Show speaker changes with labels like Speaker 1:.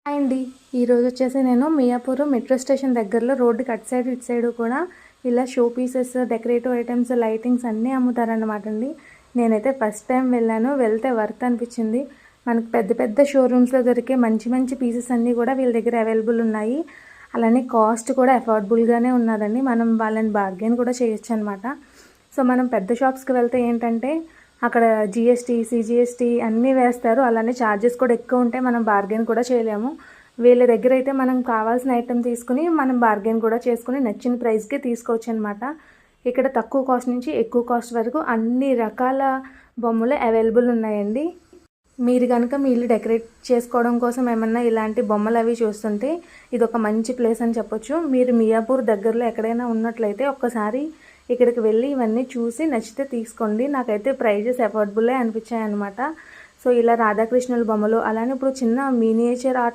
Speaker 1: Hi అండి. ఈరోజు వచ్చేసి నేను మియాపూర్ మెట్రో స్టేషన్ దగ్గరలో రోడ్డుకి అటు సైడ్ ఇటు సైడ్ కూడా ఇలా show pieces, decorative items, lightings అన్నీ అమ్ముతారన్నమాట అండి. నేనైతే ఫస్ట్ టైం వెళ్ళాను. వెళ్తే వర్త్ అనిపించింది. మనకు పెద్ద పెద్ద షోరూమ్స్లో దొరికే మంచి మంచి పీసెస్ అన్నీ కూడా వీళ్ళ దగ్గర అవైలబుల్ ఉన్నాయి. అలానే కాస్ట్ కూడా అఫోర్డబుల్గానే ఉన్నదండి. మనం వాళ్ళని బార్గెన్ కూడా చేయొచ్చు అనమాట. సో మనం పెద్ద షాప్స్కి వెళ్తే ఏంటంటే అక్కడ జిఎస్టీ, సిజిఎస్టీ అన్నీ వేస్తారు. అలానే ఛార్జెస్ కూడా ఎక్కువ ఉంటాయి. మనం బార్గెన్ కూడా చేయలేము. వీళ్ళ దగ్గర అయితే మనం కావాల్సిన ఐటెం తీసుకుని మనం బార్గెన్ కూడా చేసుకుని నచ్చిన ప్రైస్కి తీసుకోవచ్చు అనమాట. ఇక్కడ తక్కువ కాస్ట్ నుంచి ఎక్కువ కాస్ట్ వరకు అన్ని రకాల బొమ్మలు అవైలబుల్ ఉన్నాయండి. మీరు కనుక మీ ఇల్లు డెకరేట్ చేసుకోవడం కోసం ఏమన్నా ఇలాంటి బొమ్మలు అవి చూస్తుంటే ఇది ఒక మంచి ప్లేస్ అని చెప్పొచ్చు. మీరు మియాపూర్ దగ్గరలో ఎక్కడైనా ఉన్నట్లయితే ఒక్కసారి ఇక్కడికి వెళ్ళి ఇవన్నీ చూసి నచ్చితే తీసుకోండి. నాకైతే ప్రైజెస్ అఫోర్డబుల్లే అనిపించాయి అనమాట. సో ఇలా రాధాకృష్ణుల బొమ్మలు, అలానే ఇప్పుడు చిన్న మినియేచర్ ఆర్ట్